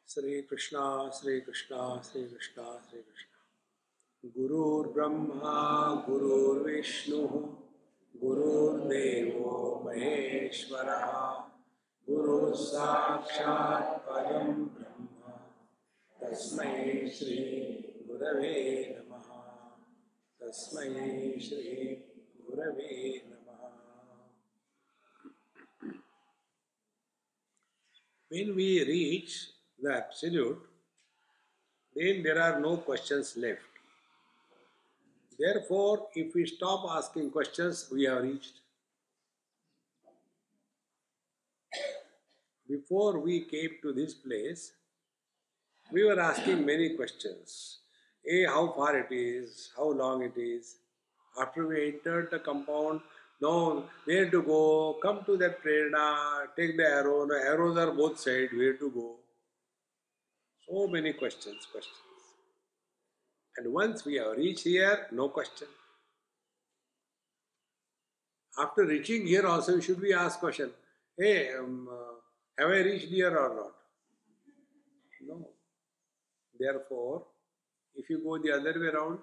Sri Krishna, Sri Krishna, Sri Krishna, Sri Krishna. Gurur Brahma, Gurur Vishnu, Gurur Devo Maheshwara, Guru Sakshat Param Brahma, Tasmai Shri Gurave Namaha, Tasmai Shri Gurave Namaha. When we reach the Absolute, then there are no questions left. Therefore, if we stop asking questions, we have reached. Before we came to this place, we were asking many questions. A, how far it is, how long it is. After we entered the compound, no, where to go, come to that prerna, take the arrow, the arrows are both sides, where to go. So many questions. And once we have reached here, no question. After reaching here also, should we ask question? Hey, have I reached here or not? No. Therefore, if you go the other way around,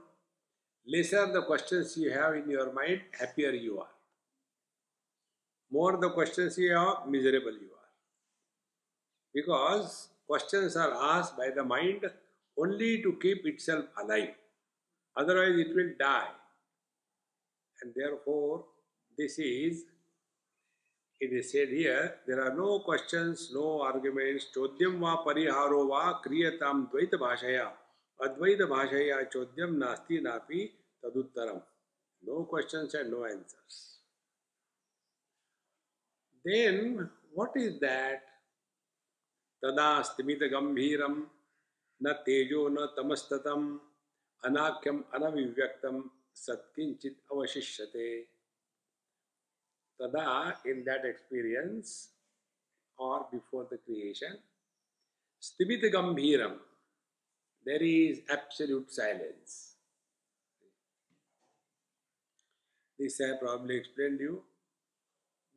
lesser the questions you have in your mind, happier you are. More the questions you have, miserable you are. Because questions are asked by the mind only to keep itself alive. Otherwise it will die. And therefore, this is, it is said here, there are no questions, no arguments. Chodyam va pariharo va kriyatam dvaita bhashaya. Advaita bhashaya chodyam nasti napi taduttaram. No questions and no answers. Then, what is that? Tada stimita gambhiram na tejo na tamastatam anakyam anavivyaktam satkinchit avashishyate. Tada, in that experience, or before the creation, stimita gambhiram, there is absolute silence. This I probably explained to you.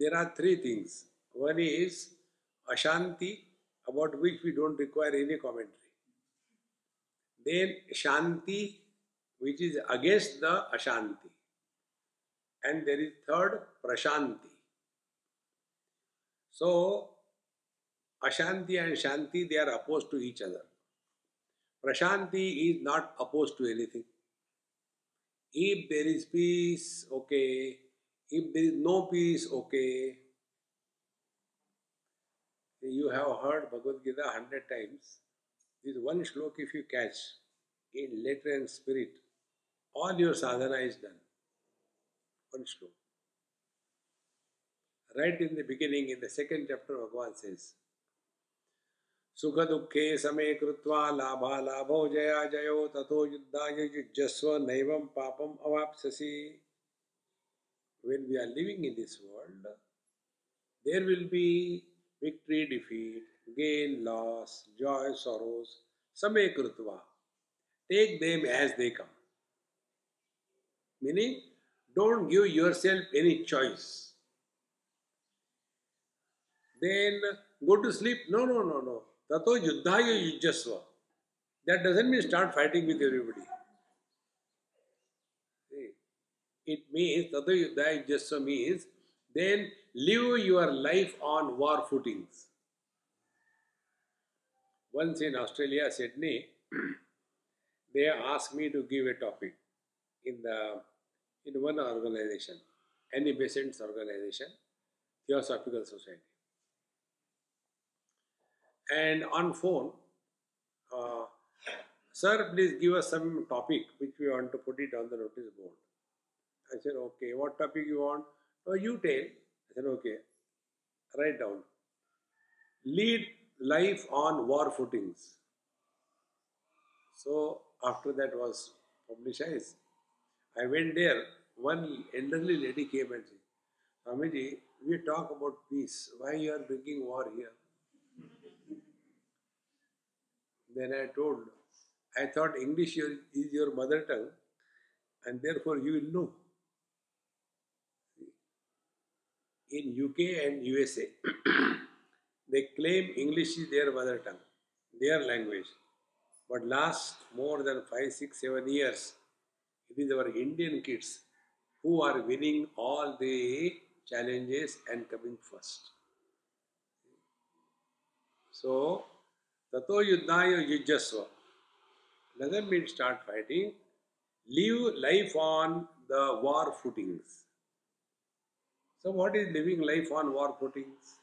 There are three things. One is Ashanti, about which we don't require any commentary. Then Shanti, which is against the Ashanti. And there is third, Prashanti. So, Ashanti and Shanti, they are opposed to each other. Prashanti is not opposed to anything. If there is peace, okay. If there is no peace, okay. You have heard Bhagavad Gita 100 times. This one shlok if you catch in letter and spirit, all your sadhana is done. One shlok. Right in the beginning, in the second chapter, Bhagavan says, Sukha dukkhe same krutva labha labho jaya jayo tato yuddhaya yujjasva naivam papam avapsasi. When we are living in this world, there will be victory, defeat, gain, loss, joy, sorrows, same krutva. Take them as they come. Meaning, don't give yourself any choice. Then go to sleep. No. Tato yuddhaya yujjasva. That doesn't mean start fighting with everybody. See, it means, tato yuddhaya yujjasva means, then live your life on war footings. Once in Australia, Sydney, they asked me to give a topic in one organization, Annie Besant's organization, Theosophical Society. And on phone, sir, please give us some topic which we want to put it on the notice board. I said, okay, what topic you want? Oh, you tell. I said, okay, write down. Lead life on war footings. So, after that was publicized, I went there. One elderly lady came and said, Swamiji, we talk about peace. Why you are bringing war here? Then I told, I thought English is your mother tongue and therefore you will know. In UK and USA, they claim English is their mother tongue. their language. But last more than 5, 6, 7 years, it is our Indian kids who are winning all the challenges and coming first. So, tato yuddhaya yujjasva doesn't mean start fighting. Live life on the war footings. So, what is living life on war footings?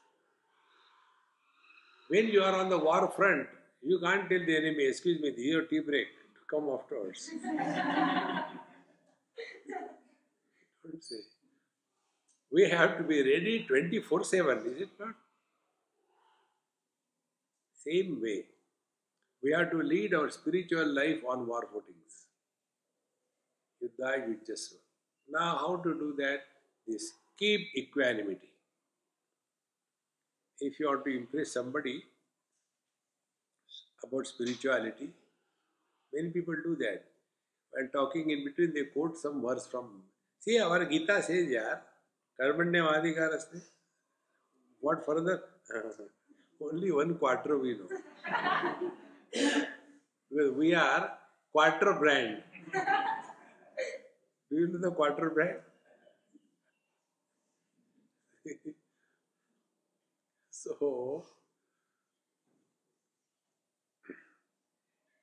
When you are on the war front, you can't tell the enemy, excuse me, this is your tea break, come afterwards. Don't say. We have to be ready 24/7, is it not? Same way, we have to lead our spiritual life on war footings. Yuddha yujjasva. Now, how to do that? This keep equanimity. If you want to impress somebody about spirituality, many people do that. While talking in between, they quote some verse from. See, our Gita says, "Yaar, karmanyavadikaraste." What further? Only 1/4 we know. Because we are quarter brand. Do you know the quarter brand? So,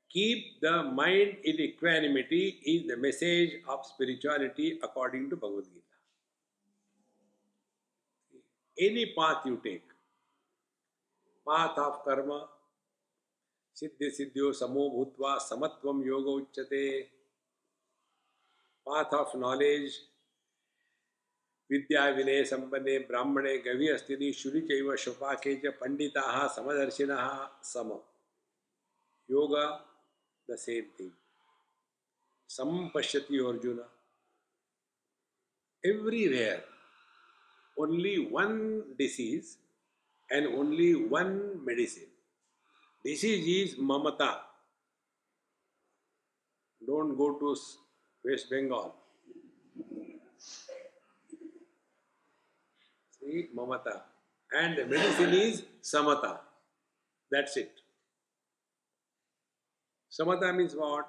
keep the mind in equanimity is the message of spirituality according to Bhagavad Gita. Any path you take, path of karma, siddhi siddhyo samo bhutva samatvam yoga uchyate, path of knowledge, vidya vinay sampanne brahmane gavi astini shuri chaiva shupake cha panditaha samadarshinaha sama. Yoga, the same thing. Sampashyati Arjuna. Everywhere, only one disease and only one medicine. Disease is mamata. Don't go to West Bengal. See, mamata. And the medicine is samata. That's it. Samatha means what?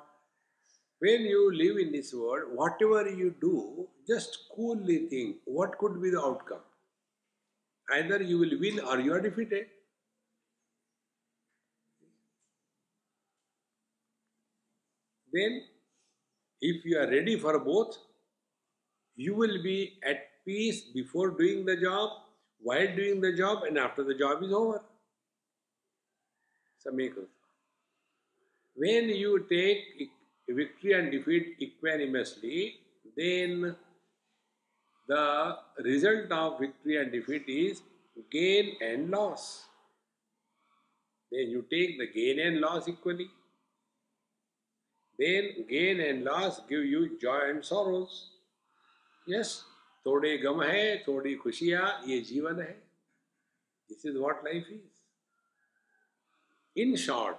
When you live in this world, whatever you do, just coolly think what could be the outcome. Either you will win or you are defeated. Then, if you are ready for both, you will be at peace before doing the job, while doing the job, and after the job is over. Samekha. When you take victory and defeat equanimously, then the result of victory and defeat is gain and loss. Then you take the gain and loss equally. Then gain and loss give you joy and sorrows. Yes, थोड़े गम है, थोड़ी खुशियाँ, ये जीवन है. This is what life is. In short,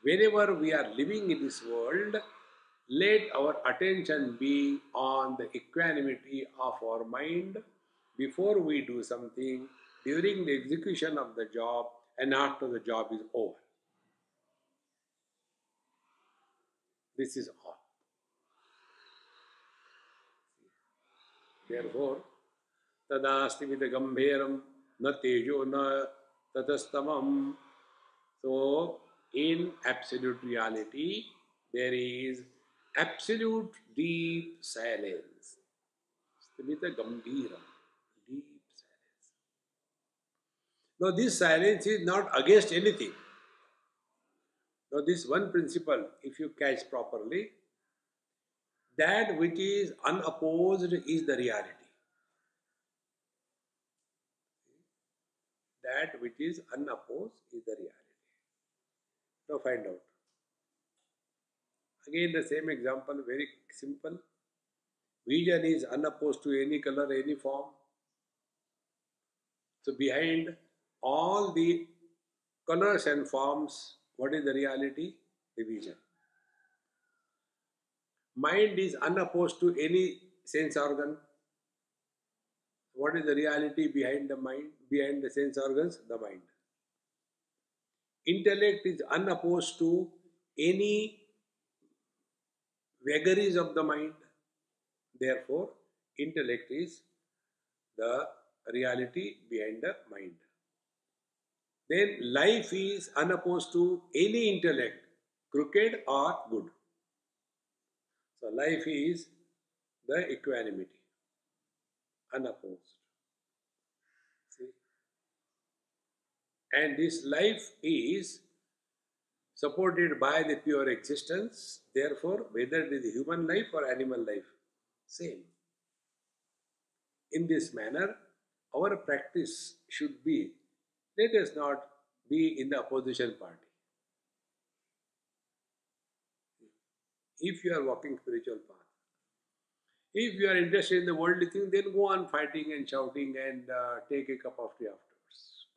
whenever we are living in this world, let our attention be on the equanimity of our mind before we do something, during the execution of the job, and after the job is over. This is all. Therefore, tadasti vidagambhiram na tejo na tatastamam. So, in absolute reality, there is absolute deep silence. Sthimita gambhiram, deep silence. Now, this silence is not against anything. Now, this one principle, if you catch properly, that which is unopposed is the reality. That which is unopposed is the reality. Now find out. Again the same example, very simple. Vision is unopposed to any color, any form. So behind all the colors and forms, what is the reality? The vision. Mind is unopposed to any sense organ. What is the reality behind the mind, behind the sense organs? The mind. Intellect is unopposed to any vagaries of the mind. Therefore, intellect is the reality behind the mind. Then life is unopposed to any intellect, crooked or good. So life is the equanimity, unopposed. See? And this life is supported by the pure existence. Therefore, whether it is human life or animal life, same. In this manner, our practice should be, let us not be in the opposition party. If you are walking spiritual path, if you are interested in the worldly thing, then go on fighting and shouting and take a cup of tea afterwards.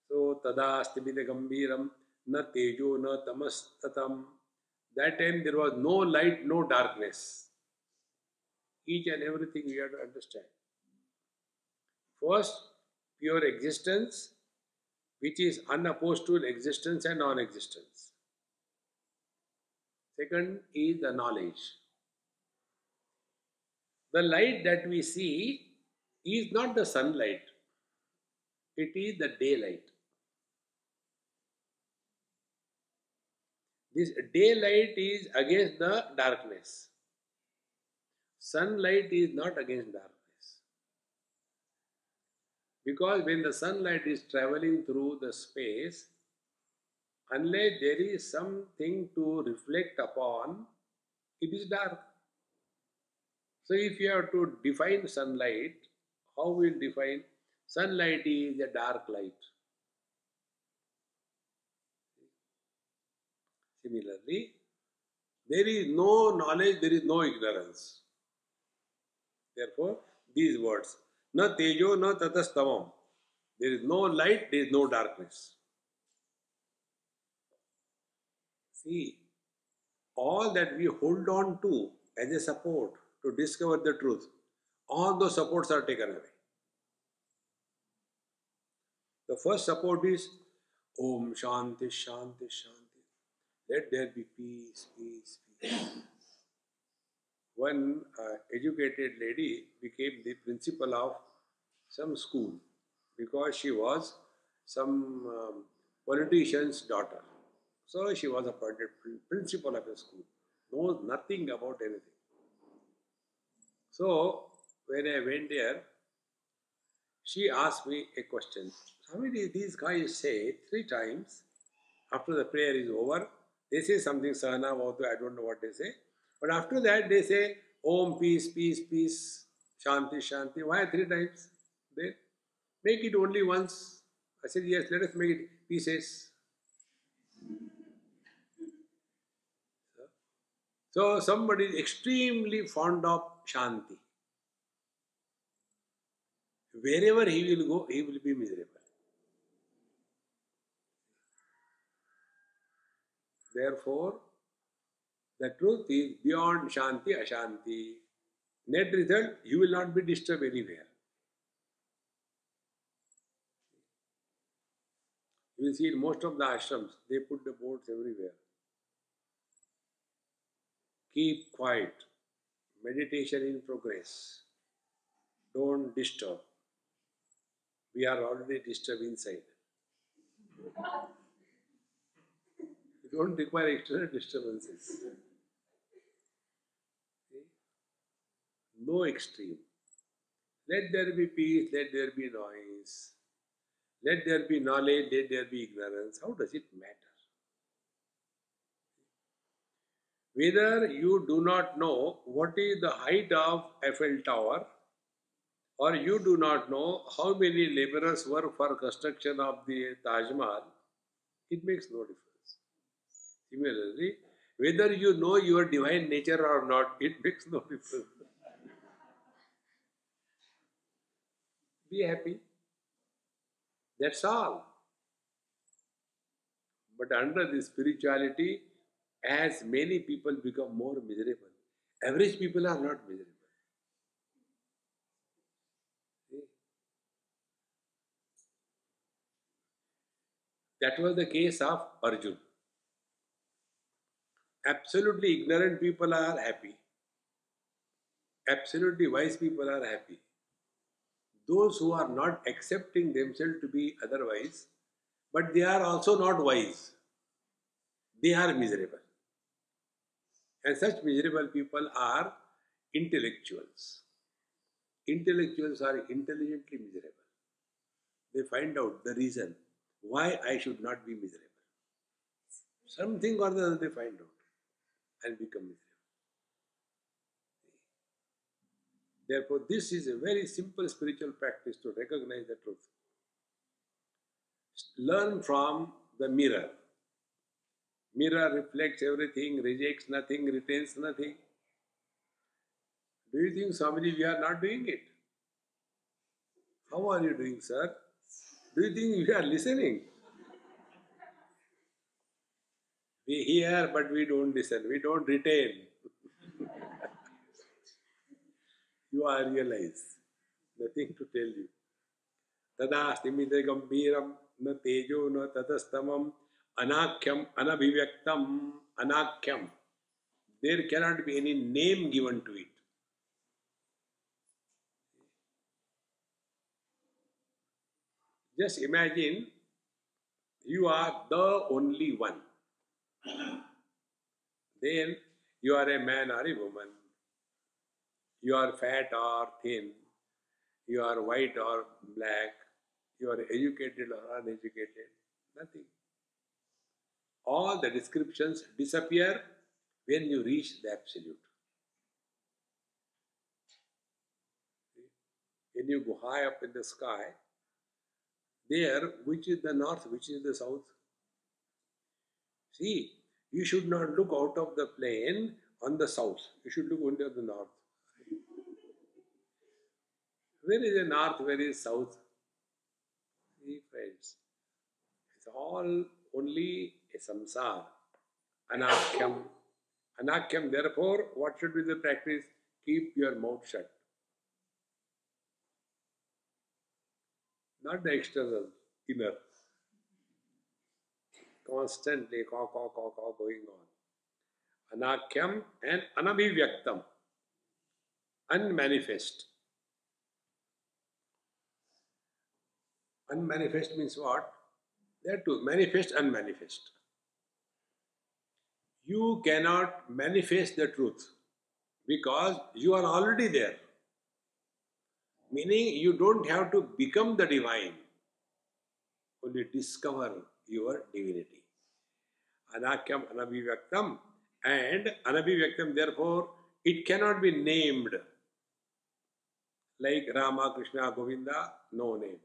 So, tada stimita gambiram na tejo na tamastatam. That time there was no light, no darkness. Each and everything we have to understand. First, pure existence, which is unopposed to existence and non-existence. Second is the knowledge. The light that we see is not the sunlight, it is the daylight. This daylight is against the darkness. Sunlight is not against darkness. Because when the sunlight is traveling through the space, unless there is something to reflect upon, it is dark. So if you have to define sunlight, how will you define? Sunlight is a dark light. Similarly, there is no knowledge, there is no ignorance. Therefore, these words, na tejo na tatastamam. There is no light, there is no darkness. See, all that we hold on to as a support to discover the truth, all those supports are taken away. The first support is Om Shanti Shanti Shanti. Let there be peace, peace, peace. One educated lady became the principal of some school because she was some politician's daughter. So she was appointed principal of a school, knows nothing about anything. So when I went there, she asked me a question. Swami, these guys say 3 times after the prayer is over, they say something Sahana, I don't know what they say. But after that they say Om, peace, peace, peace, Shanti, Shanti. Why 3 times? They make it only once. I said, yes, let us make it pieces. So somebody is extremely fond of Shanti. Wherever he will go, he will be miserable. Therefore, the truth is beyond Shanti, Ashanti. Net result, you will not be disturbed anywhere. You will see in most of the ashrams, they put the boards everywhere. Keep quiet. Meditation in progress. Don't disturb. We are already disturbed inside. You don't require external disturbances. No extreme. Let there be peace, let there be noise. Let there be knowledge, let there be ignorance. How does it matter? Whether you do not know what is the height of Eiffel Tower, or you do not know how many laborers were for construction of the Taj Mahal, it makes no difference. Similarly, whether you know your divine nature or not, it makes no difference. Be happy. That's all. But under this spirituality, as many people become more miserable, average people are not miserable. That was the case of Arjun. Absolutely ignorant people are happy. Absolutely wise people are happy. Those who are not accepting themselves to be otherwise, but they are also not wise, they are miserable. And such miserable people are intellectuals. Intellectuals are intelligently miserable. They find out the reason why I should not be miserable. Something or the other they find out and become miserable. Therefore, this is a very simple spiritual practice to recognize the truth. Learn from the mirror. Mirror reflects everything, rejects nothing, retains nothing. Do you think, Swamiji, we are not doing it? How are you doing, sir? Do you think we are listening? We hear, but we don't listen. We don't retain. You are realized. Nothing to tell you. Tada stimite gambiram na tejo na tatastamam anakyam anabhivyaktam anakyam. There cannot be any name given to it. Just imagine you are the only one. Then you are a man or a woman. You are fat or thin. You are white or black. You are educated or uneducated. Nothing. All the descriptions disappear when you reach the absolute. When you go high up in the sky, there, which is the north, which is the south? See, you should not look out of the plane on the south. You should look only at the north. Where is the north? Where is south? See, friends, it's all only a samsara. Anakyam. Anakyam, therefore, what should be the practice? Keep your mouth shut. Not the external, inner. Constantly caw going on. Anakyam and anabhivyaktam. Unmanifest. Unmanifest means what? There are two, manifest, unmanifest. You cannot manifest the truth because you are already there. Meaning you don't have to become the divine, only discover your divinity. Anakyam anabhivyaktam, and anabhivyaktam, therefore, it cannot be named. Like Rama, Krishna, Govinda, no name.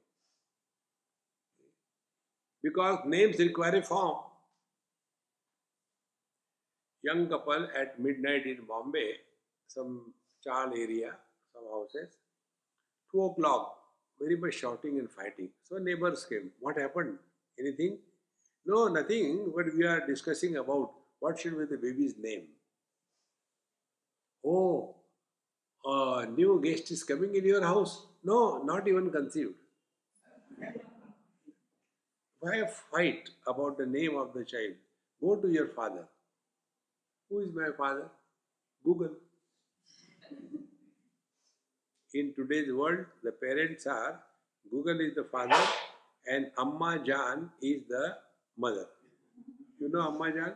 Because names require a form. Young couple at midnight in Bombay, some Chal area, some houses, 2 o'clock, very much shouting and fighting. So neighbors came. What happened? Anything? No, nothing, but we are discussing about what should be the baby's name. Oh, a new guest is coming in your house? No, not even conceived. Why a fight about the name of the child? Go to your father. Who is my father? Google. In today's world, the parents are, Google is the father and Amma Jan is the mother. You know Amma Jan?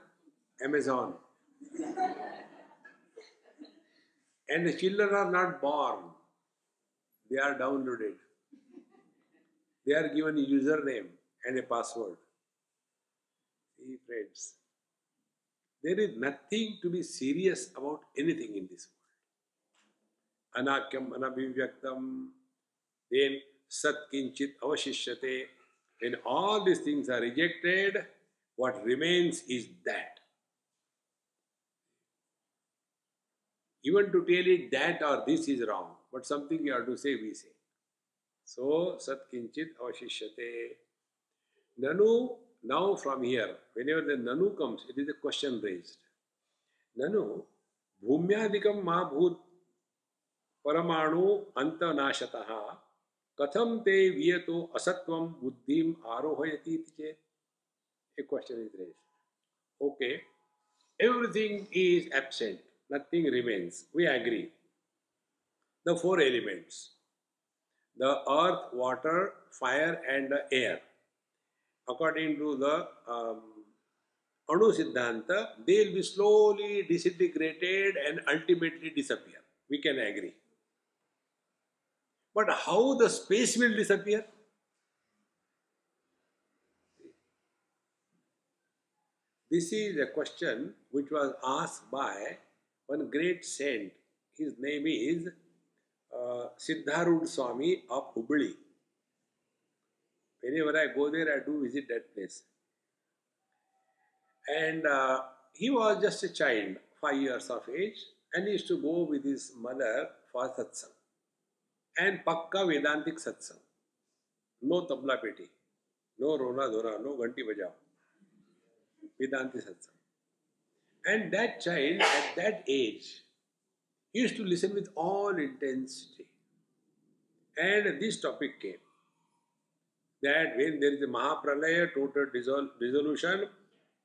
Amazon. And the children are not born. They are downloaded. They are given a username and a password. See, friends, there is nothing to be serious about anything in this world. Anakyam anabhivyaktam, then sat kinchit avashishyate. When all these things are rejected, what remains is that. Even to tell it that or this is wrong, but something you have to say, we say. So, sat kinchit avashishyate. Nanu, now from here, whenever the Nanu comes, it is a question raised. Nanu, bhumyadikam ma bhut paramanu antanashataha katham te viyato asatvam buddhim arohayati chet. A question is raised. Okay, everything is absent, nothing remains. We agree. The four elements, the earth, water, fire, and the air. According to the Anu Siddhanta, they will be slowly disintegrated and ultimately disappear. We can agree. But how the space will disappear? This is a question which was asked by one great saint. His name is Swami of Hubli. Whenever I go there, I do visit that place. And he was just a child, 5 years of age, and he used to go with his mother for satsang. And pakka Vedantic satsang. No tabla peti, no rona dhona, no ganti bajao. Vedanti satsang. And that child at that age, he used to listen with all intensity. And this topic came that when there is a Mahapralaya, total dissolution,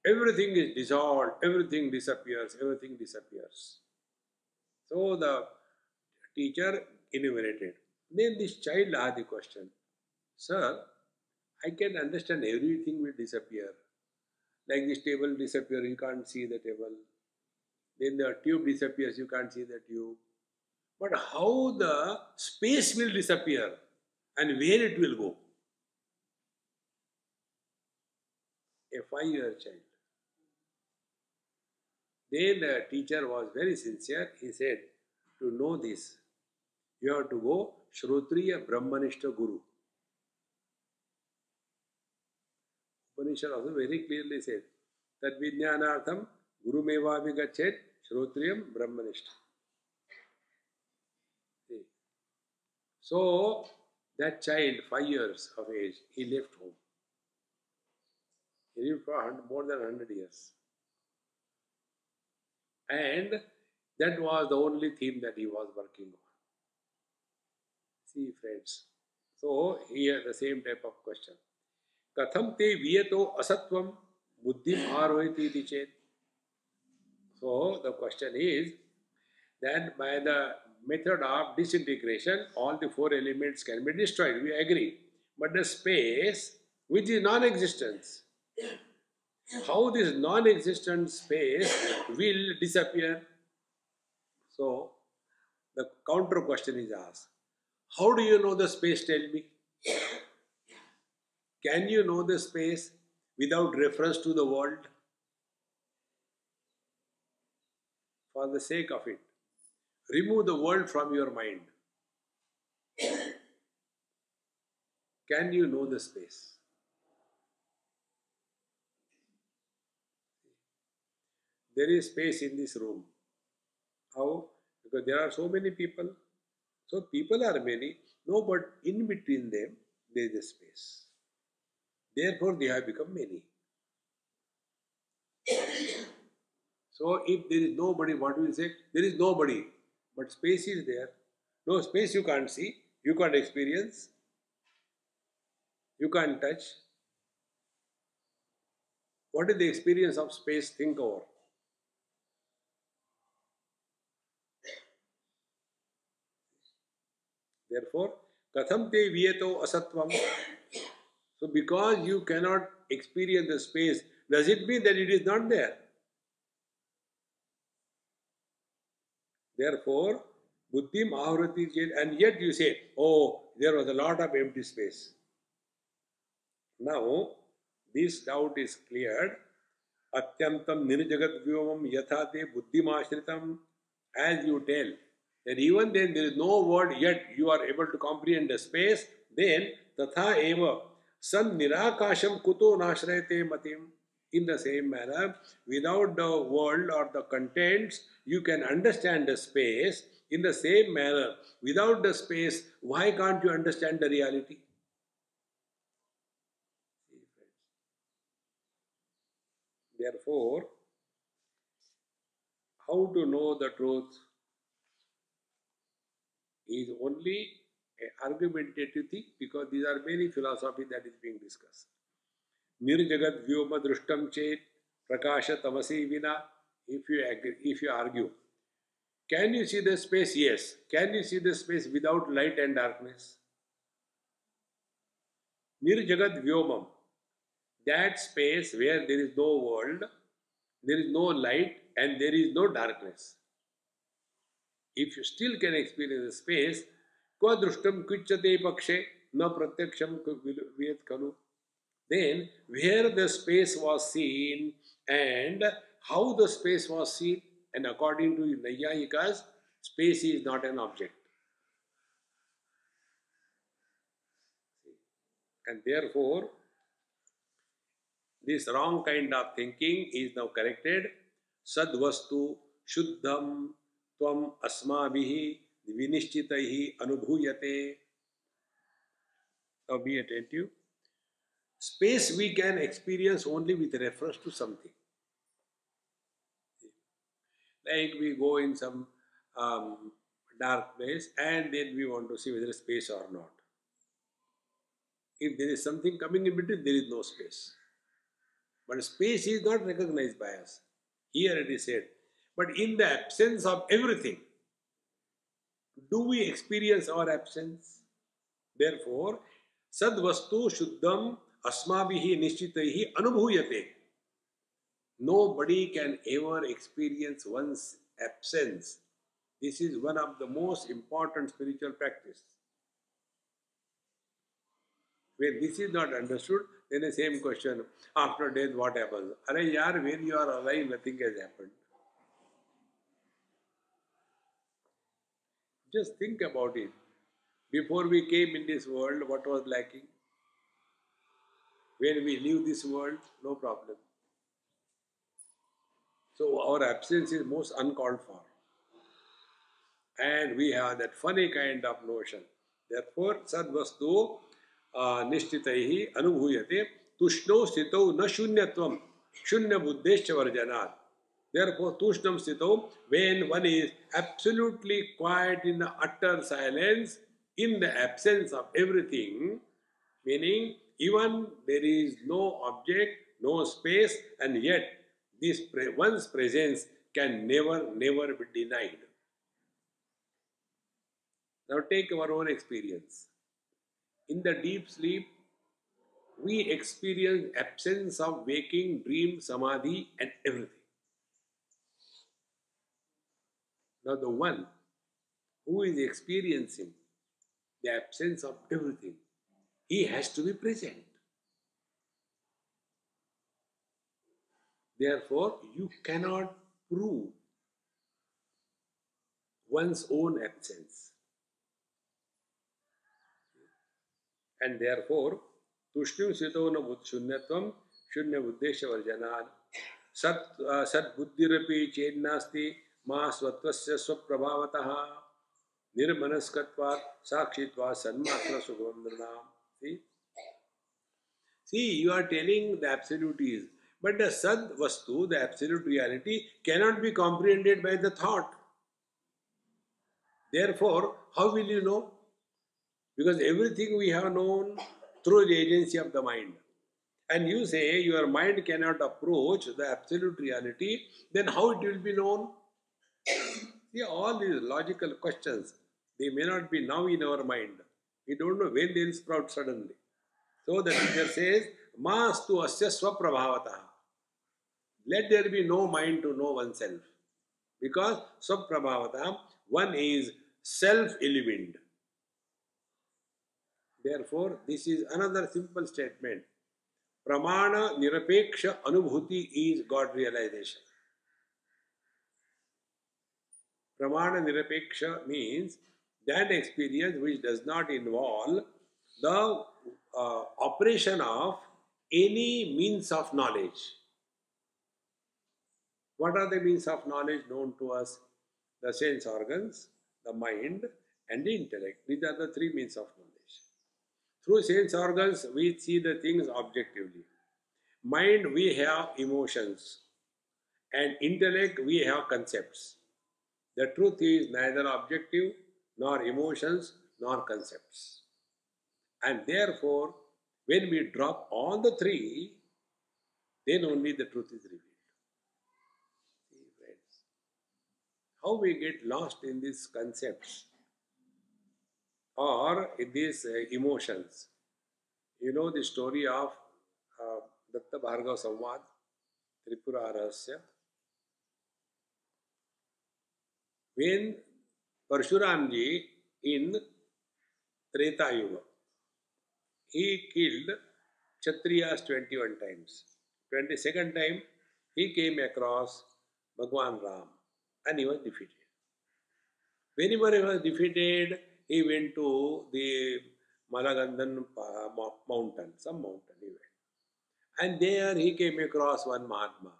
everything is dissolved, everything disappears, everything disappears. So the teacher enumerated. Then this child asked the question, Sir, I can understand everything will disappear. Like this table disappears, you can't see the table. Then the tube disappears, you can't see the tube. But how the space will disappear and where it will go? A 5-year child. Then the teacher was very sincere. He said, to know this, you have to go Shrotriya Brahmanishta Guru. Upanishad also very clearly said, Tad Vijnanartham Guru Meva Vigachet Shrotriyam Brahmanishta. So, that child, 5 years of age, he left home. He lived for more than 100 years. And that was the only theme that he was working on. See, friends. So, here the same type of question. Katham te viyato asatvam buddhim arohiti iti chet. So, the question is that by the method of disintegration, all the four elements can be destroyed. We agree. But the space, which is non-existence, how this non-existent space will disappear? So, the counter question is asked. How do you know the space? Tell me. Can you know the space without reference to the world? For the sake of it, remove the world from your mind. Can you know the space? There is space in this room. How? Because there are so many people. So people are many. No, but in between them, there is a space. Therefore, they have become many. So if there is nobody, what will you say? There is nobody. But space is there. No space you can't see. You can't experience. You can't touch. What is the experience of space? Think over. Therefore, katham te viyato asatvam. So because you cannot experience the space, does it mean that it is not there? Therefore, buddhim ahrati chet, and yet you say, oh, there was a lot of empty space. Now, this doubt is cleared. Atyantam nirjagat vyomam yathate buddhimashritam. As you tell that even then there is no word, yet you are able to comprehend the space, then tatha eva san nirakasham kuto nashrayate matim. In the same manner, without the world or the contents, you can understand the space. In the same manner, without the space, why can't you understand the reality? Therefore, how to know the truth is only an argumentative thing, because these are many philosophies that is being discussed. Nirjagat vyoma drushtam chet prakasha tamasi vina. If you agree, if you argue, can you see the space? Yes. Can you see the space without light and darkness? Nirjagat vyomam. That space where there is no world, there is no light, and there is no darkness. If you still can experience the space, kwa drushtam kuchate pakshe na pratyaksham vyet khalu. Then, where the space was seen and how the space was seen, and according to Nayayikas, space is not an object. And therefore, this wrong kind of thinking is now corrected. Sadvastu shuddham tvam asmabihi vinishchitaihi anubhuyate. Now be attentive. Space we can experience only with reference to something. Like we go in some dark place and then we want to see whether space or not. If there is something coming in between, there is no space. But space is not recognized by us. Here it is said. But in the absence of everything, do we experience our absence? Therefore, sadvastu shuddham asmabihi nishchitaihi anubhuyate. Nobody can ever experience one's absence. This is one of the most important spiritual practice. When this is not understood, then the same question, after death what happens? Arey yaar, when you are alive, nothing has happened. Just think about it. Before we came in this world, what was lacking? When we leave this world, no problem. So our absence is most uncalled for. And we have that funny kind of notion. Therefore, sadvastu nishtitaihi anubhuyate tushno stito na shunyatvam shunya buddhescha varjanat. Therefore, tushnam stito, when one is absolutely quiet in the utter silence, in the absence of everything, meaning even there is no object, no space, and yet this one's presence can never be denied. Now take our own experience. In the deep sleep, we experience absence of waking, dream, samadhi, and everything. Now the one who is experiencing the absence of everything, he has to be present. Therefore, you cannot prove one's own absence. And therefore, tushnim sito na shunyatvam shunya buddhesha varjanad sat buddhirapi chednasti ma svatvasya swaprabhavataha nirmanaskatvat sakshitvat sanmatra sugandranam. See, you are telling the absolute is, but the sad vastu, the absolute reality, cannot be comprehended by the thought. Therefore, how will you know? Because everything we have known through the agency of the mind. And you say your mind cannot approach the absolute reality, then how it will be known? See, all these logical questions, they may not be now in our mind. We don't know when they will sprout suddenly. So the teacher says, Mastu asya swaprabhavataha. Let there be no mind to know oneself. Because swaprabhavataha, one is self-illumined. Therefore, this is another simple statement. Pramana nirapeksha anubhuti is God realization. Pramana nirapeksha means that experience which does not involve the operation of any means of knowledge. What are the means of knowledge known to us? The sense organs, the mind, and the intellect. These are the three means of knowledge. Through sense organs, we see the things objectively. Mind, we have emotions. And intellect, we have concepts. The truth is neither objective, nor emotions, nor concepts. And therefore, when we drop all the three, then only the truth is revealed. See, friends, how we get lost in these concepts or in these emotions. You know the story of Datta Bhargava Samvad, Tripura Rahasya. When Parshuramji in Treta Yuga, he killed Kshatriyas 21 times. 22nd time, he came across Bhagwan Ram and he was defeated. Whenever he was defeated, he went to the Malagandhan mountain, some mountain he went. And there he came across one Mahatma.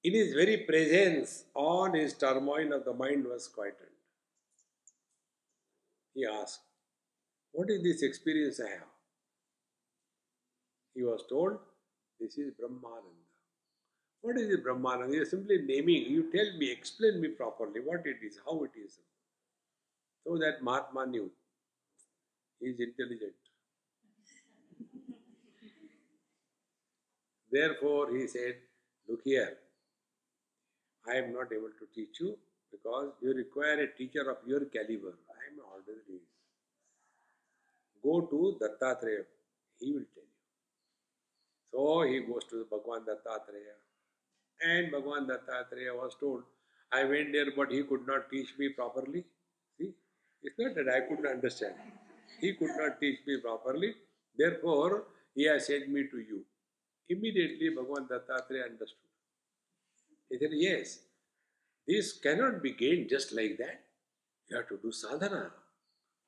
In his very presence, all his turmoil of the mind was quietened. He asked, "What is this experience I have?" He was told, "This is Brahmananda." What is it, Brahmananda? You are simply naming. You tell me, explain me properly what it is, how it is. So that Mahatma knew. He is intelligent. Therefore, he said, "Look here, I am not able to teach you because you require a teacher of your caliber. I am ordinary. Go to Dattatreya. He will tell you." So he goes to Bhagwan Dattatreya. And Bhagwan Dattatreya was told, "I went there, but he could not teach me properly." See, it's not that I couldn't understand. He could not teach me properly. Therefore, he has sent me to you. Immediately, Bhagwan Dattatreya understood. He said, "Yes, this cannot be gained just like that. You have to do sadhana,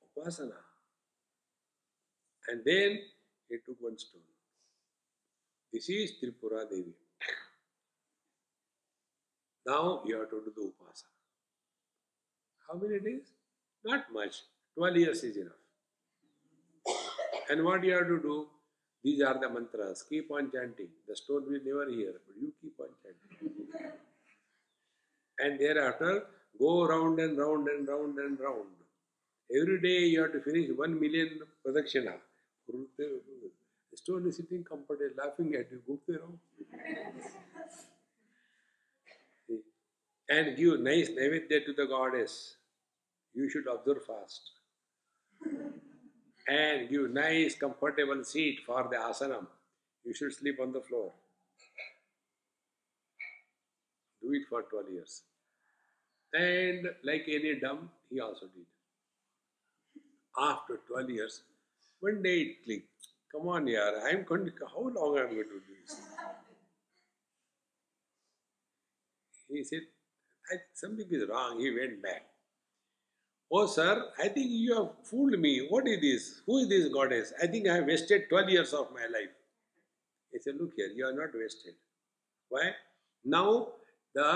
upasana." And then he took one stone. This is Tripura Devi. Now you have to do the upasana. How many days? Not much. 12 years is enough. And what you have to do? These are the mantras. Keep on chanting. The stone will never hear, but you keep on chanting. And thereafter, go round and round and round and round. Every day you have to finish 1 million pradakshina. The stone is sitting comfortably, laughing at you. Go there. And give nice naivedya to the goddess. You should observe fast. And give nice comfortable seat for the asanam. You should sleep on the floor. Do it for 12 years. And like any dumb, he also did. After 12 years, one day it clicked. Come on, yaar, how long am I going to do this? He said, something is wrong. He went back. "Oh, sir, I think you have fooled me. What is this? Who is this goddess? I think I have wasted 12 years of my life." He said, "Look here, you are not wasted. Why? Now the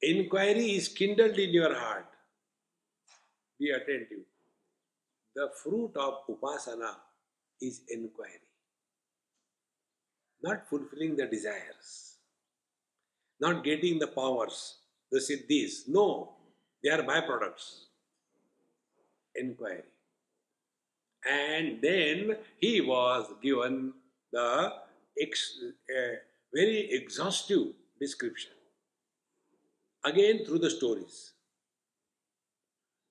inquiry is kindled in your heart. Be attentive. The fruit of upasana is inquiry. Not fulfilling the desires. Not getting the powers, the siddhis. No, they are byproducts. Inquiry. And then he was given the very exhaustive description. Again through the stories.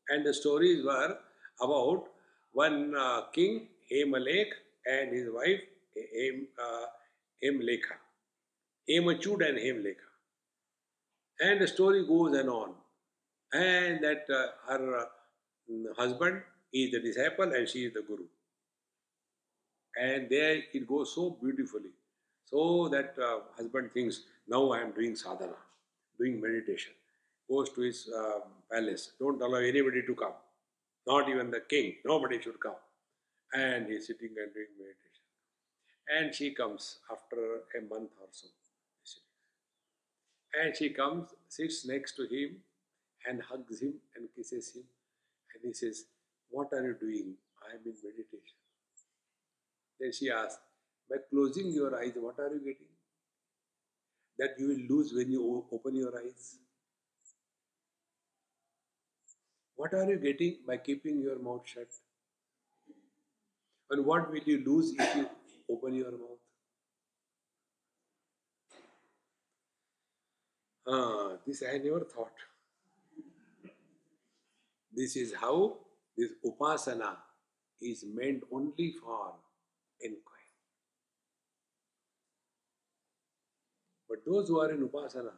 And the stories were about one king, Hemalek, and his wife, Hemlekha. Hemachud and Hemlekha. And the story goes on. And that her husband is the disciple and she is the guru. And there it goes so beautifully. So that husband thinks, now I am doing sadhana, doing meditation. Goes to his palace. Don't allow anybody to come. Not even the king. Nobody should come. And he is sitting and doing meditation. And she comes after a month or so. And she comes, sits next to him and hugs him and kisses him. And he says, "What are you doing?" "I am in meditation." Then she asks, "By closing your eyes, what are you getting? That you will lose when you open your eyes. What are you getting by keeping your mouth shut? And what will you lose if you open your mouth. This I never thought. This is how this upasana is meant only for inquiry. But those who are in upasana,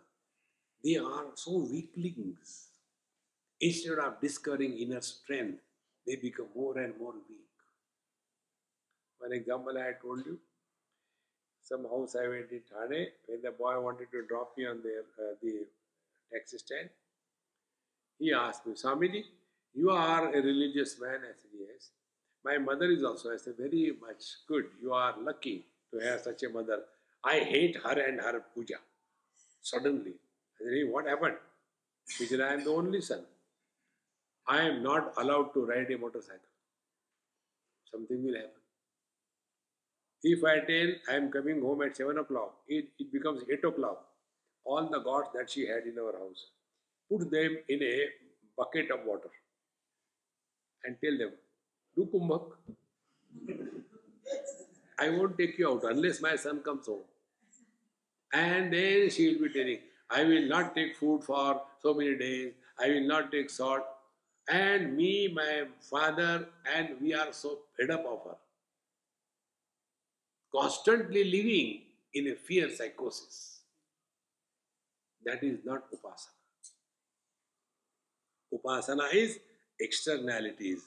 they are so weaklings. Instead of discovering inner strength, they become more and more weak. One example I had told you. Some house I went in Thane, when the boy wanted to drop me on the taxi stand, he asked me, Swamiji, you are a religious man? I said, yes. My mother is also. I said, very much good. You are lucky to have such a mother. I hate her and her puja. Suddenly. I said, hey, what happened? He said, I am the only son. I am not allowed to ride a motorcycle. Something will happen. If I tell I am coming home at 7 o'clock, it becomes 8 o'clock. All the gods that she had in our house, put them in a bucket of water and tell them, do kumbhak. I won't take you out unless my son comes home. And then she will be telling, I will not take food for so many days, I will not take salt. And me, my father, and we are so fed up of her. Constantly living in a fear psychosis. That is not upasana. Upasana is externalities.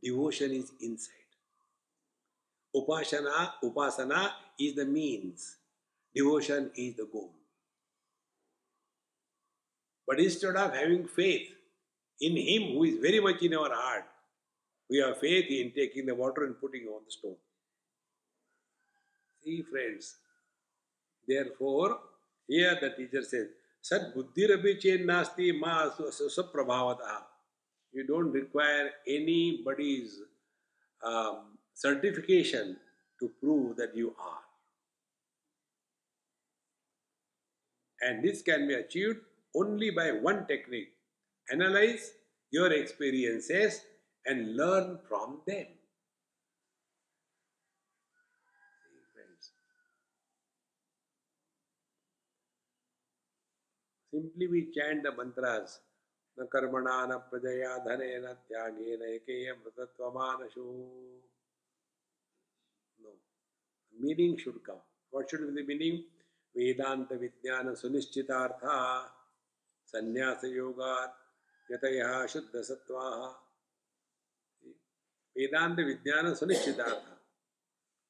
Devotion is inside. Upasana is the means. Devotion is the goal. But instead of having faith in Him who is very much in our heart, we have faith in taking the water and putting on the stone. See, friends, therefore, here the teacher says, Sat buddhirapi chen nasti ma suprabhavataha. You don't require anybody's certification to prove that you are. And this can be achieved only by one technique. Analyze your experiences and learn from them. See, friends. Simply we chant the mantras. Na karmana na prajaya dhane na tyage na ekeya mrtatvamanasu. No. Meaning should come. What should be the meaning? Vedanta Vijnana Sunischitartha Sannyasa Yoga Yatayaha Shuddha Sattvaha. Vedanta Vijnana Sunischitartha.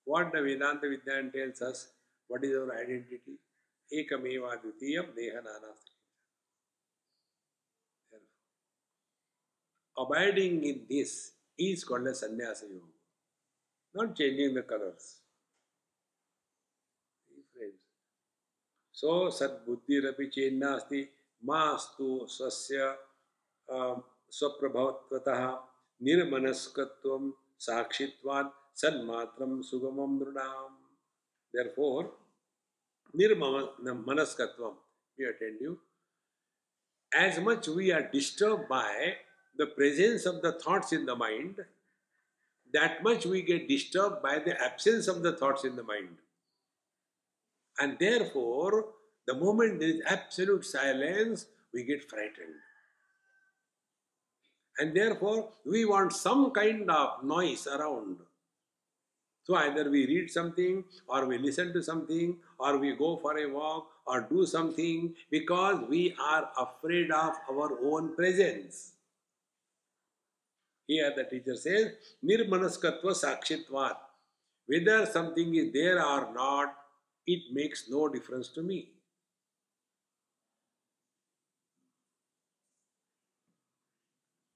What the Vedanta Vijnana tells us, what is our identity? Ekameva Dvitiyam Deha Nanasti. Abiding in this is called as Sannyasa Yoga. Not changing the colors. So, sadbuddhirapi chennasti mastu swasya swaprabhavatvatah nirmanaskatvam sakshitvan sanmatram sugamam nrunam. Therefore, nirmanaskatvam, be attentive. As much we are disturbed by the presence of the thoughts in the mind, that much we get disturbed by the absence of the thoughts in the mind. And therefore, the moment there is absolute silence, we get frightened. And therefore, we want some kind of noise around. So either we read something, or we listen to something, or we go for a walk, or do something, because we are afraid of our own presence. Here the teacher says, Nirmanaskatva sakshitvat. Whether something is there or not, it makes no difference to me.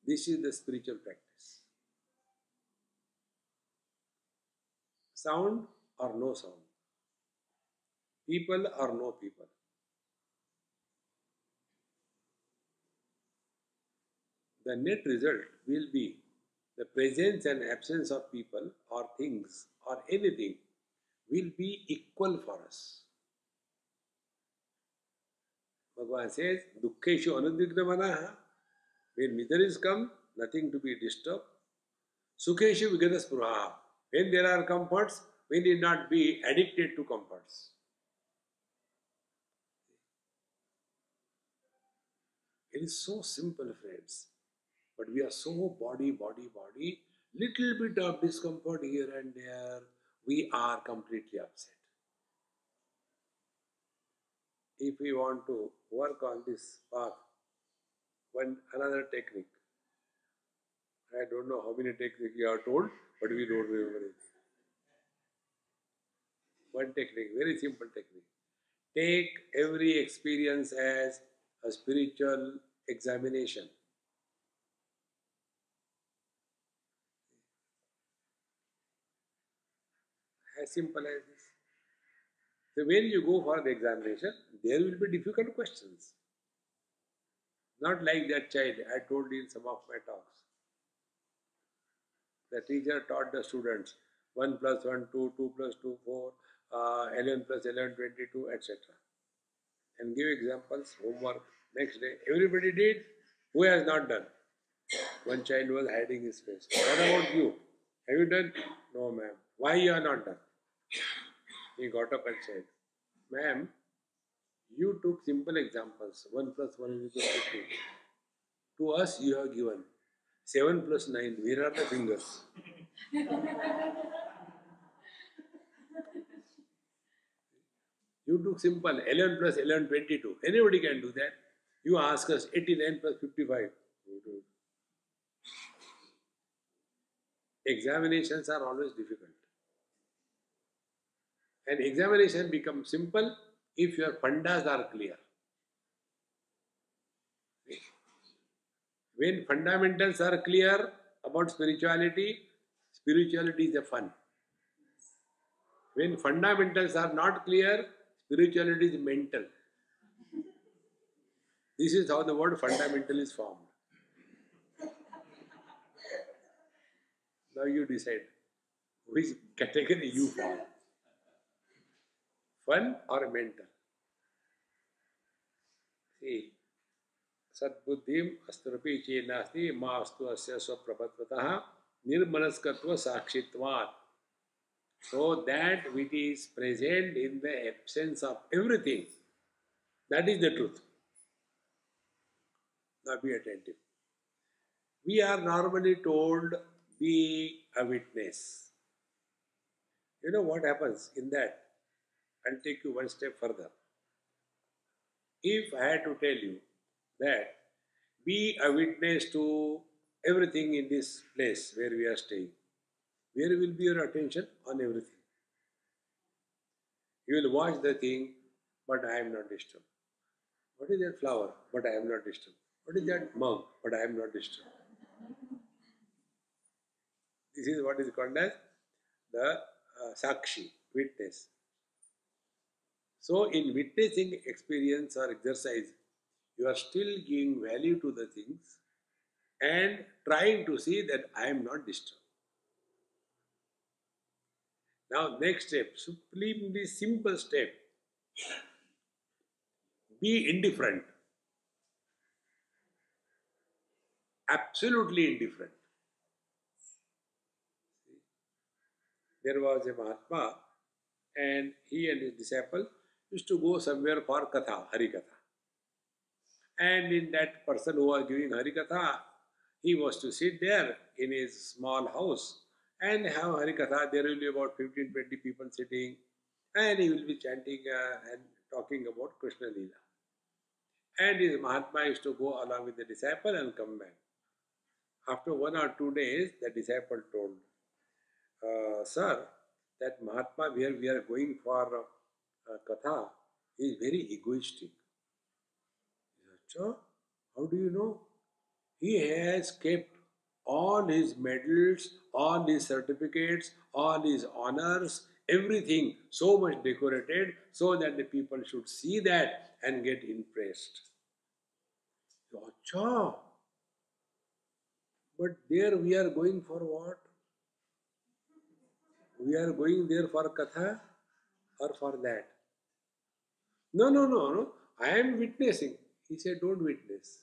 This is the spiritual practice. Sound or no sound. People or no people. The net result will be the presence and absence of people or things or anything will be equal for us. Bhagavan says, Dukkheshu anudvikna manaha. When miseries come, nothing to be disturbed. Sukheshu vigata spruha. When there are comforts, We need not be addicted to comforts. It is so simple, friends. But we are so body, body, body. Little bit of discomfort here and there, we are completely upset. If we want to work on this path, another technique. I don't know how many techniques you are told, but we don't remember it. One technique, very simple technique. Take every experience as a spiritual examination. As simple as this. So when you go for the examination, there will be difficult questions. Not like that child I told in some of my talks. The teacher taught the students 1 plus 1, 2, 2 plus 2, 4, 11 plus 11, 22, etc. And give examples, homework. Next day, everybody did. Who has not done? One child was hiding his face. What about you? Have you done? No, ma'am. Why you are not done? He got up and said, ma'am, you took simple examples. 1 plus 1 is equal to 2. To us, you have given 7 plus 9. Where are the fingers? You took simple 11 plus 11, 22. Anybody can do that. You ask us 89 plus 55. Examinations are always difficult. And examination becomes simple if your fundas are clear. When fundamentals are clear about spirituality, spirituality is a fun. When fundamentals are not clear, spirituality is mental. This is how the word fundamental is formed. Now you decide which category you fall. Fun or mental? See, Sadbuddhim asturapi che nasti ma astu asya swaprabhatvatah nirmanaskatva sakshitvat. So that which is present in the absence of everything, that is the truth. Now be attentive. We are normally told, be a witness. You know what happens in that? I'll take you one step further. If I had to tell you that be a witness to everything in this place where we are staying, where will be your attention? On everything. You will watch the thing, but I am not disturbed. What is that flower? But I am not disturbed. What is that mug? But I am not disturbed. This is what is called as the sakshi, witness. So in witnessing experience or exercise, you are still giving value to the things and trying to see that I am not disturbed. Now next step, supremely simple step. Be indifferent. Absolutely indifferent. There was a Mahatma and he and his disciple used to go somewhere for Katha, Harikatha. And in that person who was giving Harikatha, he was to sit there in his small house and have Harikatha. There will be about 15-20 people sitting and he will be chanting and talking about Krishna Leela. And his Mahatma used to go along with the disciple and come back. After 1 or 2 days, the disciple told, sir, that Mahatma where we are going for Katha is very egoistic. So, how do you know? He has kept all his medals, all his certificates, all his honors, everything so much decorated so that the people should see that and get impressed. Acha. But there we are going for what? We are going there for Katha or for that? No, no, no, no. I am witnessing. He said, don't witness.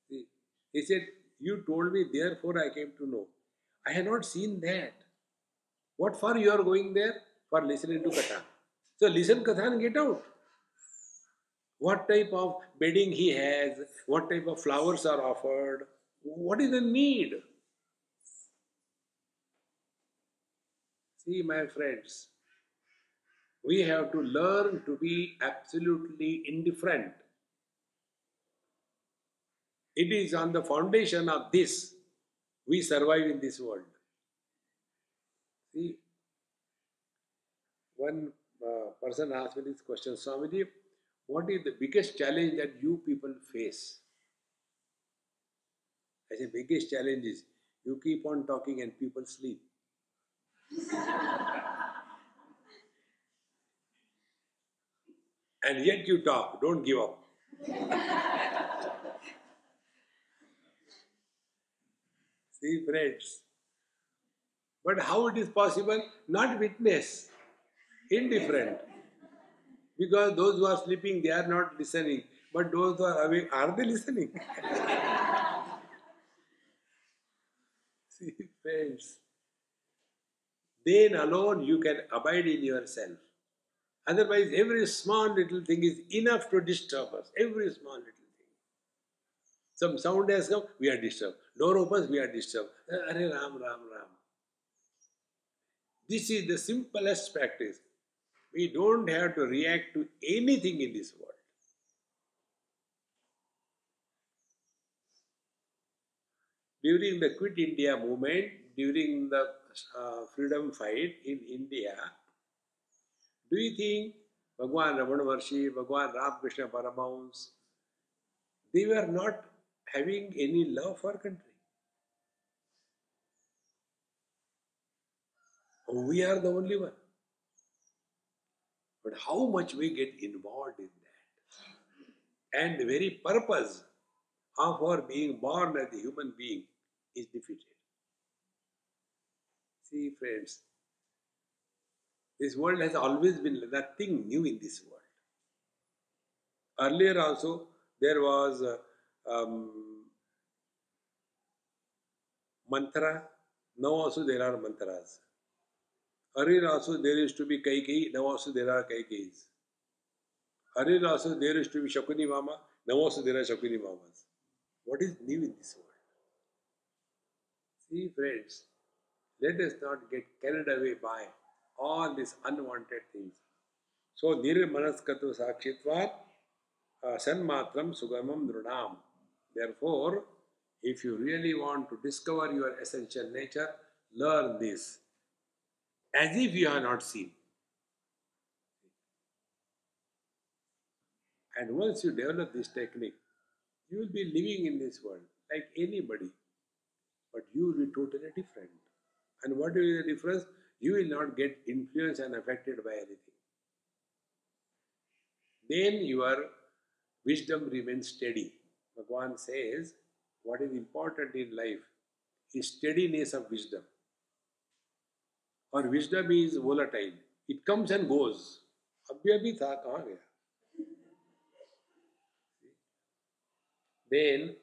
See, he said, you told me, therefore I came to know. I have not seen that. What for you are going there? For listening to Katha. So listen Katha and get out. What type of bedding he has, what type of flowers are offered, what is the need? See, my friends, we have to learn to be absolutely indifferent. It is on the foundation of this we survive in this world. See, one person asked me this question, Swamiji, what is the biggest challenge that you people face? I say, biggest challenge is you keep on talking and people sleep. And yet you talk, don't give up. See, friends. But how it is possible? Not witness, indifferent. Because those who are sleeping, they are not listening. But those who are awake, are they listening? See, friends. Then alone you can abide in yourself. Otherwise, every small little thing is enough to disturb us. Every small little thing. Some sound has come, we are disturbed. Door opens, we are disturbed. Are Ram, Ram, Ram. This is the simplest practice. We don't have to react to anything in this world. During the Quit India movement, during the freedom fight in India, do you think Bhagwan Ramana Maharshi, Bhagwan Ramakrishna Paramahamsa, they were not having any love for country? We are the only one. But how much we get involved in that. And the very purpose of our being born as a human being is defeated. See, friends, this world has always been nothing new in this world. Earlier also, there was mantra. Now also there are mantras. Earlier also there used to be Kaikeyi. Now also there are Kaikeyis. Earlier also there used to be Shakuni Mama. Now also there are Shakuni Mamas. What is new in this world? See, friends, let us not get carried away by all these unwanted things. So, nirmanaskatu sakshitvat sanmatram sugamam nrunam. Therefore, if you really want to discover your essential nature, learn this as if you have not seen. And once you develop this technique, you will be living in this world like anybody, but you will be totally different. And what will be the difference? You will not get influenced and affected by anything. Then your wisdom remains steady. Bhagavan says, what is important in life is steadiness of wisdom. Or wisdom is volatile. It comes and goes. Abhi tha, kahan gaya? Then,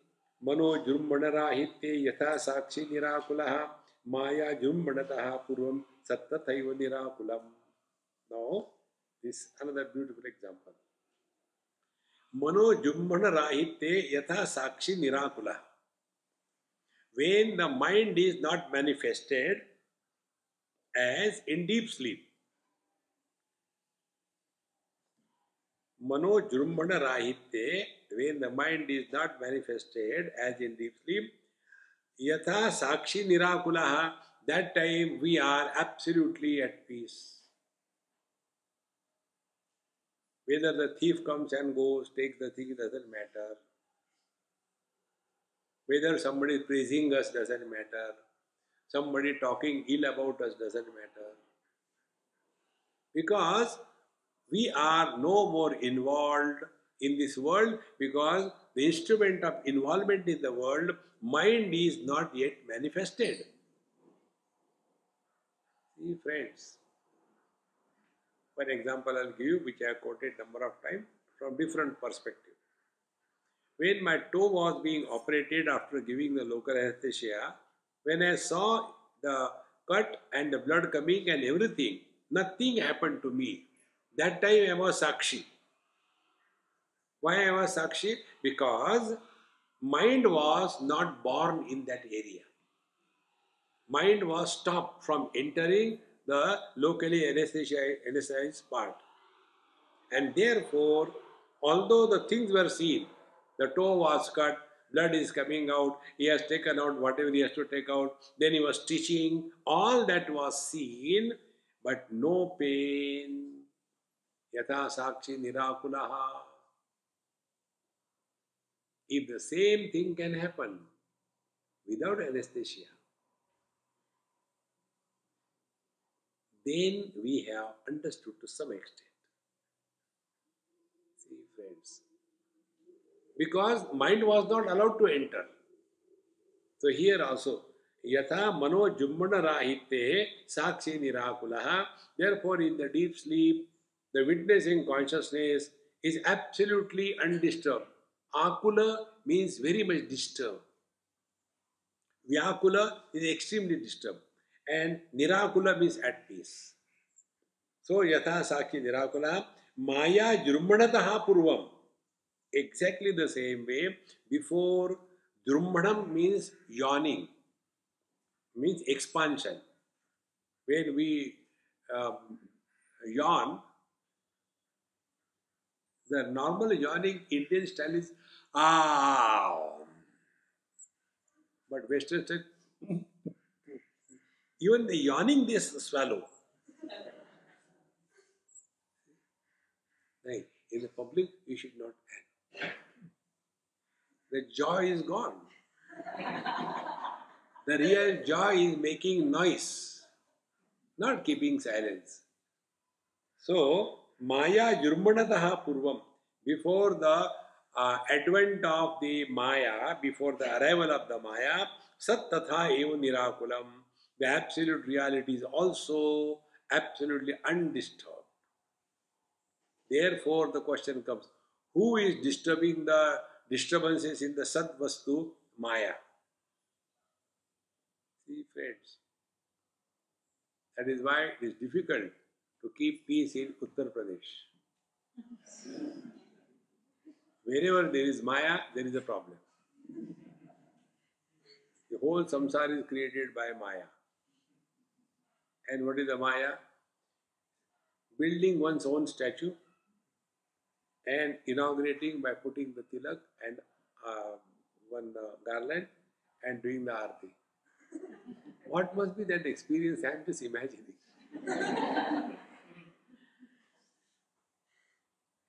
mano jurmanarahitye yatha sakshi nirakulaha maya jurmanataha purvam sattathaiva nirakulam. Now, this another beautiful example. Mano jurmanarahitye yatha sakshi nirakula. When the mind is not manifested as in deep sleep. Mano jurmana rahitye, when the mind is not manifested as in deep sleep, yatha sakshi nirakulaha, that time we are absolutely at peace. Whether the thief comes and goes, takes the thing, doesn't matter. Whether somebody is praising us doesn't matter. Somebody talking ill about us doesn't matter. Because we are no more involved in this world, because the instrument of involvement in the world, mind, is not yet manifested. See, friends, for example, I'll give you, which I have quoted number of times, from different perspectives. When my toe was being operated after giving the local anesthesia, when I saw the cut and the blood coming and everything. Nothing happened to me. That time I was Sakshi. Why I was Sakshi? Because mind was not born in that area. Mind was stopped from entering the locally anesthetized part. And therefore, although the things were seen, the toe was cut, blood is coming out, he has taken out whatever he has to take out, then he was stitching, all that was seen, but no pain. Yatha sakshi nirakulaha. If the same thing can happen without anesthesia, then we have understood to some extent. See, friends. Because mind was not allowed to enter. So here also, yatha mano jummana rahite sakshi nirakulaha. Therefore, in the deep sleep, the witnessing consciousness is absolutely undisturbed. Akula means very much disturbed. Vyakula is extremely disturbed. And nirakula means at peace. So, yatha sakshi nirakula maya jurmanataha purvam. Exactly the same way, before Drummanam means yawning, means expansion. When we yawn, the normal yawning Indian style is ah, but Western style, even the yawning they swallow. Right. In the public, you should not add. The joy is gone. The real joy is making noise, not keeping silence. So, Maya Jurmanataha Purvam, before the advent of the Maya, before the arrival of the Maya, Sat Tatha Eva Nirakulam, the absolute reality is also absolutely undisturbed. Therefore, the question comes, who is disturbing the disturbances in the Sat Vastu? Maya. See, friends, that is why it is difficult to keep peace in Uttar Pradesh. Wherever there is Maya, there is a problem. The whole samsara is created by Maya. And what is the Maya? Building one's own statue and inaugurating by putting the tilak and one garland and doing the arti. What must be that experience? I am just imagining.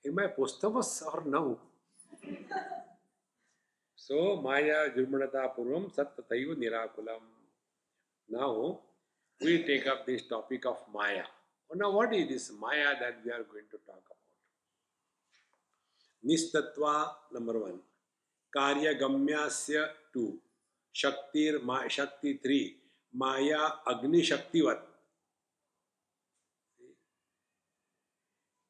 Am I posthumous or no? So, Maya Jurmanata Purvam Sattataiva Nirakulam. Now, we take up this topic of Maya. Now, what is this Maya that we are going to talk about? Nistatva, number 1. Karya Gamyasya 2. Shakti 3. Maya Agni Shaktivat.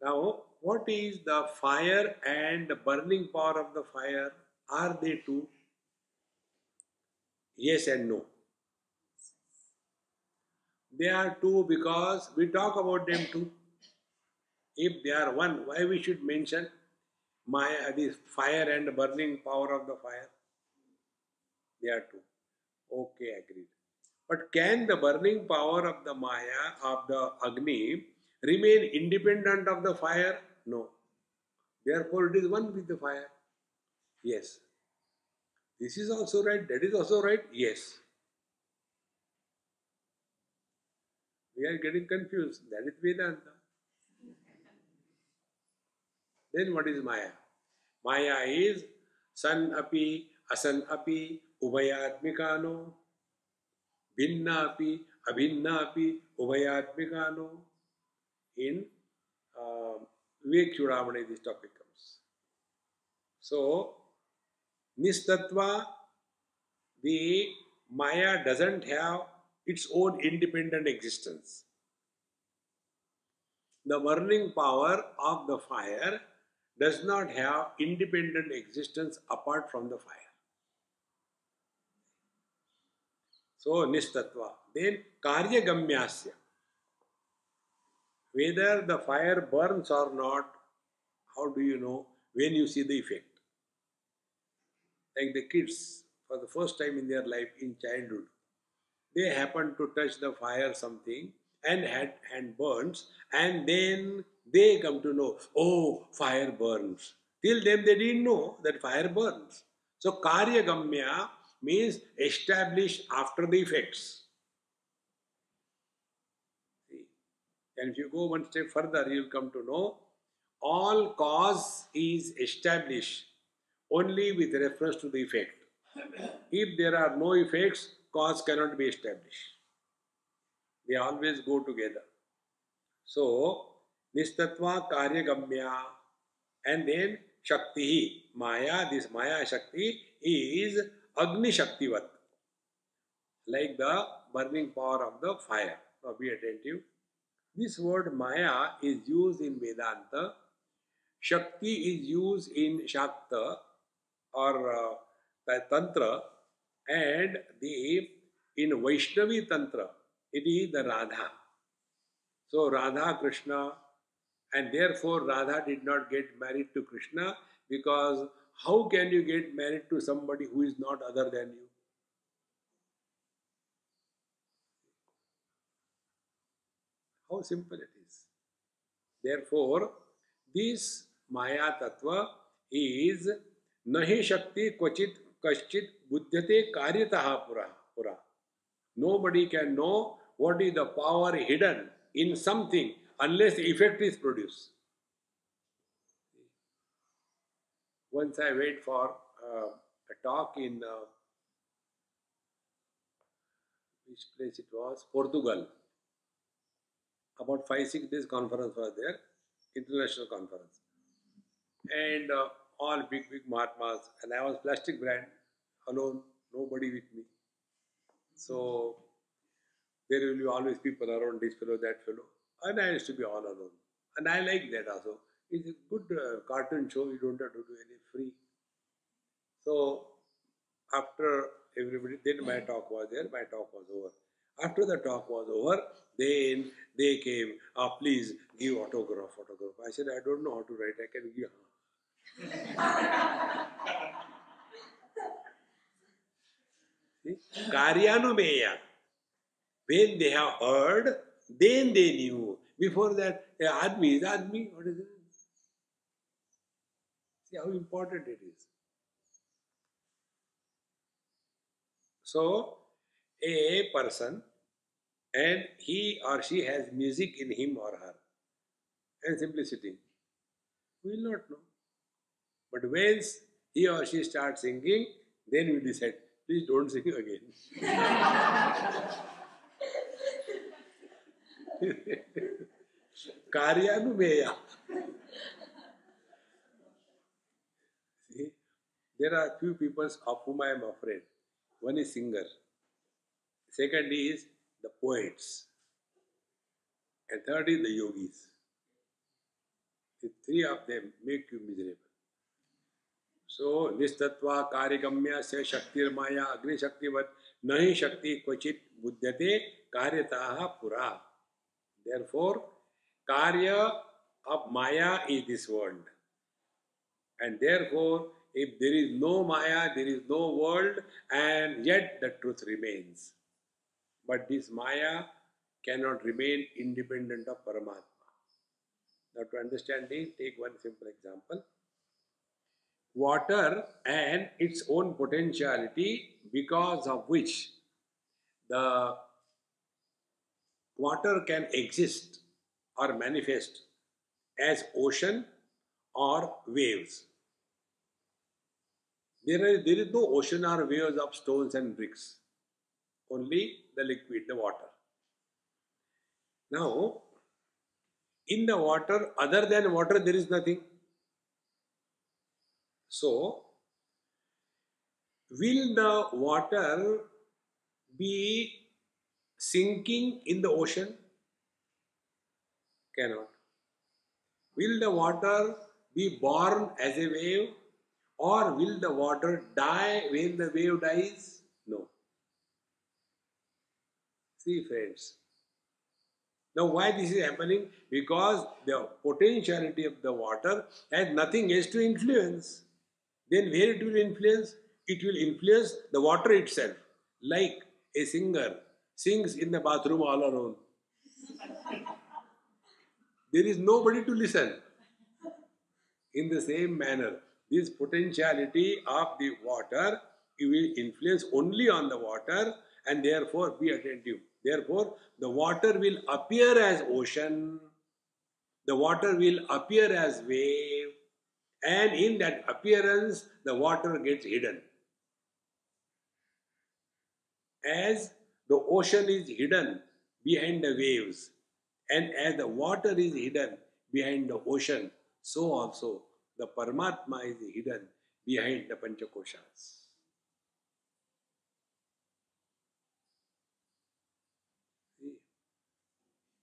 Now, what is the fire and the burning power of the fire? Are they two? Yes and no. They are two because we talk about them too. If they are one, why we should mention this fire and burning power of the fire? They are two. Okay, agreed. But can the burning power of the Maya, of the Agni, remain independent of the fire? No. Therefore, it is one with the fire. Yes. This is also right, that is also right. Yes. We are getting confused. That is Vedanta. Then what is Maya? Maya is san api, asan api, ubhayatmikano, bhinna api, abhinna api, ubhayatmikano. In Vivek Chudamani this topic comes. So, Nistatva, the Maya doesn't have its own independent existence. The burning power of the fire does not have independent existence apart from the fire. So nistatva. Then karya gamyasya. Whether the fire burns or not, how do you know? When you see the effect. Like the kids, for the first time in their life in childhood, they happen to touch the fire something and had hand burns, and then they come to know, oh, fire burns. Till then they didn't know that fire burns. So karya gamya means established after the effects. See? And if you go one step further, you will come to know all cause is established only with reference to the effect. If there are no effects, cause cannot be established. They always go together. So, nistatva karya gamya, and then shakti, maya, this maya shakti is agni shaktivat, like the burning power of the fire. Now be attentive. This word maya is used in Vedanta. Shakti is used in Shakta or Tantra, and in Vaishnavi Tantra, it is the Radha. So Radha Krishna, and therefore Radha did not get married to Krishna, because how can you get married to somebody who is not other than you? How simple it is. Therefore, this Maya Tattva is nahi Shakti kvachit kaschit buddhyate karyataha pura. Nobody can know what is the power hidden in something unless the effect is produced. Once I went for a talk in which place it was? Portugal. About 5-6 days conference was there, international conference. And all big Mahatmas, and I was plastic brand, alone, nobody with me. So there will be always people around, this fellow, that fellow. And I used to be all alone. And I like that also. It's a good cartoon show, you don't have to do any free. So after everybody, then my talk was there, my talk was over. After the talk was over, then they came, please give autograph. I said, I don't know how to write, I can give. Karyanumeya. When they have heard, then they knew. Before that, Admi is Admi. What is it? See how important it is. So, a person, and he or she has music in him or her, and simplicity, we will not know. But once he or she starts singing, then we decide, please don't sing again. Karyanumeya. See, there are few people of whom I am afraid. One is singer. Second is the poets. And third is the yogis. The three of them make you miserable. So, nistatva karyagamya se shaktir maya agni shaktivat nahi shakti kvachit buddhyate karyataha pura. Therefore, karya of maya is this world. And therefore, if there is no maya, there is no world, and yet the truth remains. But this maya cannot remain independent of Paramatma. Now to understand this, take one simple example. Water and its own potentiality, because of which the water can exist or manifest as ocean or waves. There is no ocean or waves of stones and bricks. Only the liquid, the water. Now, in the water, other than water, there is nothing. So, will the water be sinking in the ocean? Cannot. Will the water be born as a wave, or will the water die when the wave dies? No. See, friends. Now, why this is happening? Because the potentiality of the water has nothing else to influence. Then where it will influence? It will influence the water itself. Like a singer sings in the bathroom all alone. There is nobody to listen. In the same manner, this potentiality of the water will influence only on the water, and therefore be attentive. Therefore, the water will appear as ocean, the water will appear as wave, and in that appearance, the water gets hidden. As the ocean is hidden behind the waves, and as the water is hidden behind the ocean, so also the Paramatma is hidden behind the Panchakoshas.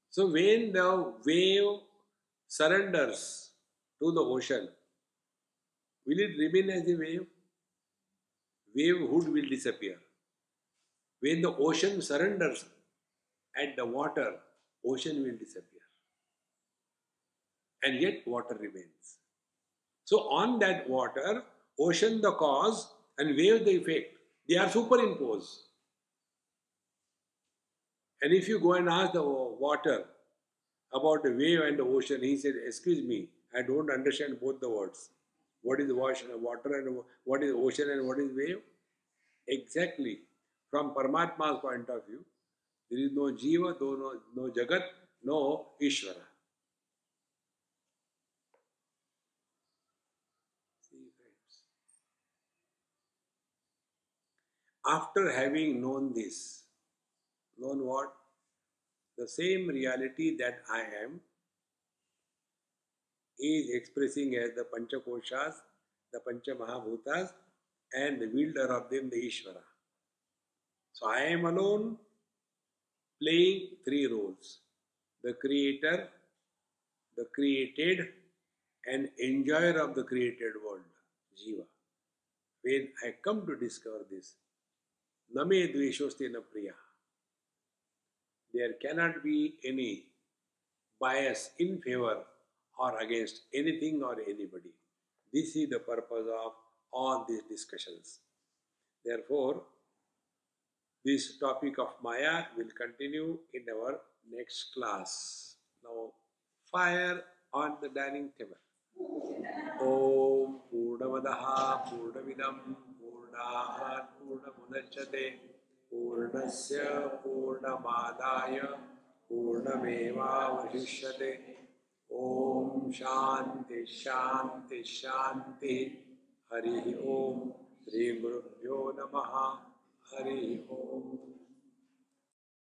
So when the wave surrenders to the ocean, will it remain as a wave? Wavehood will disappear. When the ocean surrenders at the water, ocean will disappear. And yet water remains. So on that water, ocean the cause and wave the effect. They are superimposed. And if you go and ask the water about the wave and the ocean, he said, excuse me, I don't understand both the words. What is water and what is ocean and what is wave? Exactly. From Paramatma's point of view, there is no Jiva, no Jagat, no Ishvara. See, friends. After having known this, known what? The same reality that I am is expressing as the Panchakoshas, the Panchamahabhutas, and the wielder of them, the Ishvara. So I am alone playing three roles: the creator, the created, and enjoyer of the created world, Jiva. When I come to discover this, Name Dveshosti na Priya, there cannot be any bias in favor or against anything or anybody. This is the purpose of all these discussions. Therefore, this topic of Maya will continue in our next class. Now, fire on the dining table. Om Purnamadaha Purnamidam Purnahat Purnamudachyate Purnasya Purnamadaya Purnamevavashishyate. Om Shanti Shanti Shanti. Hari Om. Shri Gurubhyo Namaha. Hari Om.